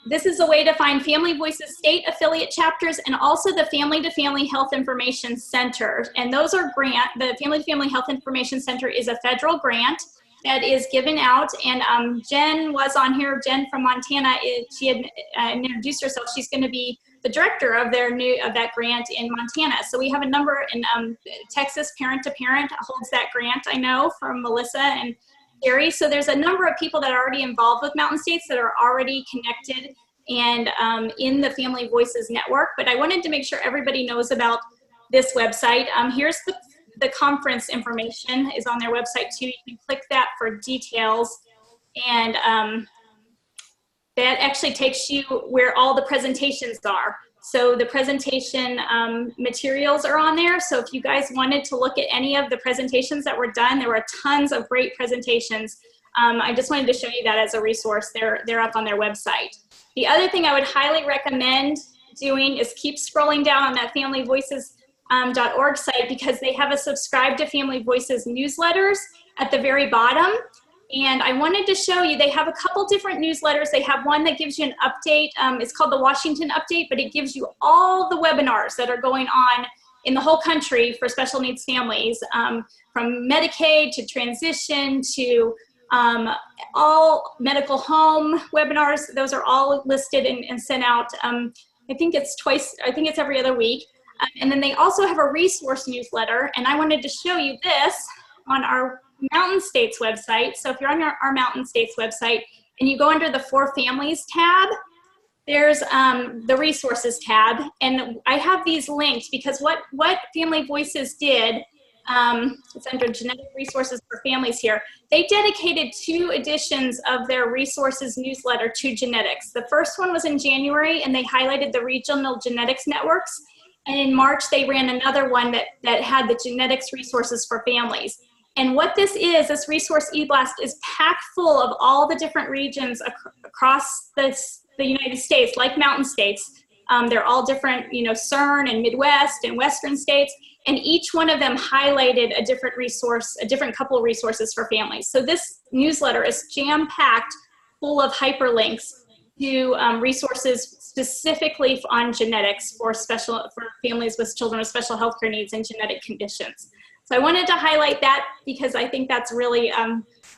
this is a way to find Family Voices state affiliate chapters and also the Family to Family Health Information Center. And those are the Family to Family Health Information Center is a federal grant that is given out. And Jen was on here, Jen from Montana, she had introduced herself. She's going to be the director of that grant in Montana. So we have a number in Texas, Parent to Parent holds that grant, I know, from Melissa and Jerry. So there's a number of people that are already involved with Mountain States that are already connected and in the Family Voices network. But I wanted to make sure everybody knows about this website. Here's the conference information is on their website too. You can click that for details. And that actually takes you where all the presentations are. So the presentation materials are on there. So if you guys wanted to look at any of the presentations that were done, there were tons of great presentations. I just wanted to show you that as a resource. They're up on their website. The other thing I would highly recommend doing is keep scrolling down on that familyvoices.org site because they have a subscribe to Family Voices newsletters at the very bottom. And I wanted to show you, they have a couple different newsletters. They have one that gives you an update. It's called the Washington Update, but it gives you all the webinars that are going on in the whole country for special needs families, from Medicaid to transition to all medical home webinars. Those are all listed and sent out. I think it's every other week. And then they also have a resource newsletter. And I wanted to show you this on our Mountain States website. So if you're on our Mountain States website and you go under the For Families tab, there's the resources tab. And I have these linked because what Family Voices did, it's under genetic resources for families here. They dedicated 2 editions of their resources newsletter to genetics. The first one was in January and they highlighted the regional genetics networks. And in March, they ran another one that had the genetics resources for families. And what this is, this resource e-blast is packed full of all the different regions across the United States, like Mountain States. They're all different, CERN and Midwest and Western states, and each one of them highlighted a different resource, a different couple of resources for families. So this newsletter is jam-packed full of hyperlinks to resources specifically on genetics for families with children with special healthcare needs and genetic conditions. So I wanted to highlight that because I think that's really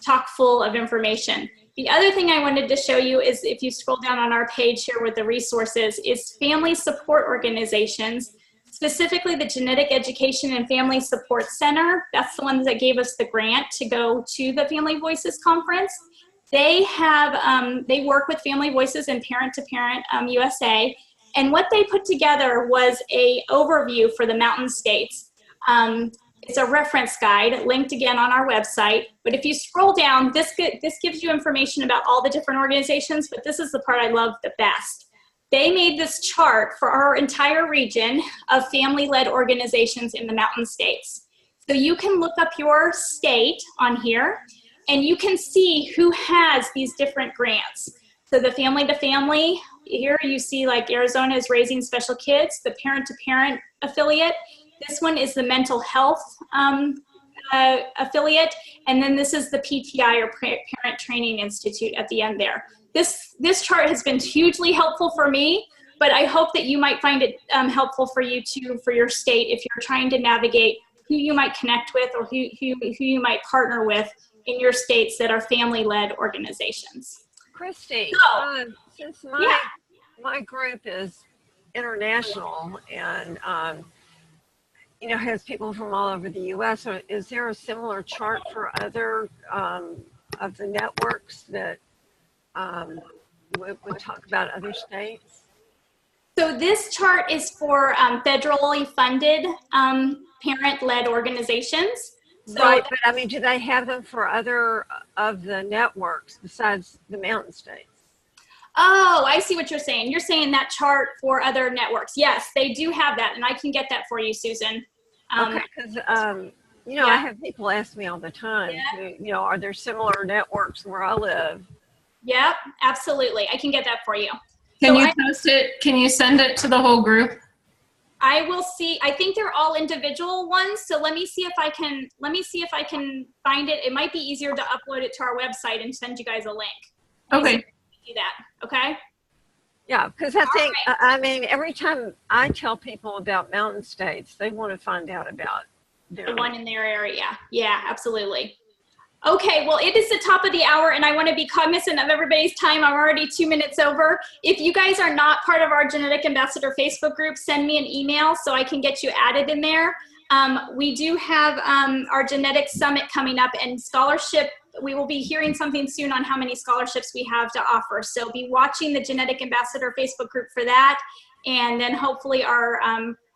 chock full of information. The other thing I wanted to show you is if you scroll down on our page here with the resources is family support organizations, specifically the Genetic Education and Family Support Center. That's the ones that gave us the grant to go to the Family Voices conference. They work with Family Voices and Parent to Parent USA. And what they put together was a overview for the Mountain States. It's a reference guide linked again on our website. But if you scroll down, this gives you information about all the different organizations, but this is the part I love the best. They made this chart for our entire region of family-led organizations in the Mountain States. So you can look up your state on here, and you can see who has these different grants. So the Family to Family, here you see like Arizona is Raising Special Kids, the Parent to Parent affiliate. This one is the Mental Health affiliate, and then this is the PTI or Parent Training Institute at the end there. This chart has been hugely helpful for me, but I hope that you might find it helpful for you too, for your state, if you're trying to navigate who you might connect with or who you might partner with in your states that are family-led organizations. Christy, So, since yeah. my group is international and you know, has people from all over the U.S., is there a similar chart for other of the networks that would talk about other states? So this chart is for federally funded parent-led organizations. So, right, but I mean, do they have them for other of the networks besides the Mountain States? Oh, I see what you're saying. You're saying that chart for other networks. Yes, they do have that, and I can get that for you, Susan. Okay, because you know, I have people ask me all the time, you know, are there similar networks where I live? Yep, absolutely. I can get that for you. Can you post it? Can you send it to the whole group? I will see. I think they're all individual ones. So let me see if I can. Let me see if I can find it. It might be easier to upload it to our website and send you guys a link. Okay. Do that. Okay. Yeah, because I think I mean every time I tell people about Mountain States, they want to find out about the one in their area. Yeah, absolutely. Okay, well, it is the top of the hour, and I want to be cognizant of everybody's time. I'm already 2 minutes over. If you guys are not part of our Genetic Ambassador Facebook group, send me an email so I can get you added in there. We do have our Genetic Summit coming up, and scholarship, we will be hearing something soon on how many scholarships we have to offer. So be watching the Genetic Ambassador Facebook group for that, and then hopefully our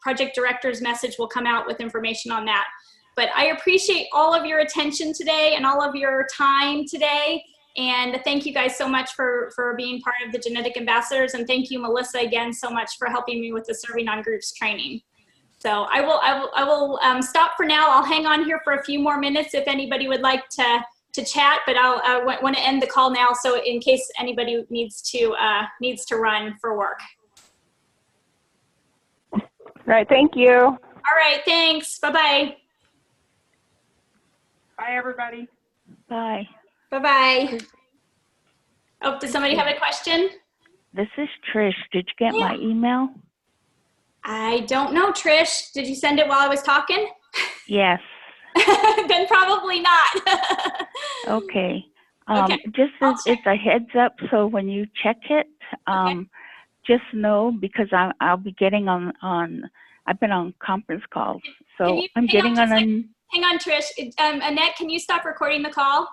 project director's message will come out with information on that. But I appreciate all of your attention today and all of your time today. And thank you guys so much for being part of the Genetic Ambassadors. And thank you, Melissa, again, so much for helping me with the Serving on Groups training. So I will stop for now. I'll hang on here for a few more minutes if anybody would like to chat, but I want to end the call now. So in case anybody needs to run for work. All right, thank you. All right, thanks. Bye-bye. Bye, everybody. Bye. Bye-bye. Oh, does somebody have a question? This is Trish. Did you get my email? I don't know, Trish. Did you send it while I was talking? Yes. Then probably not. Okay. Okay. Just as it's a heads up, so when you check it, just know because I'll be getting on. I've been on conference calls, so I'm getting on a. Hang on, Trish. Annette, can you stop recording the call?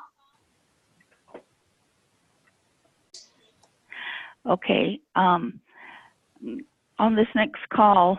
Okay. On this next call,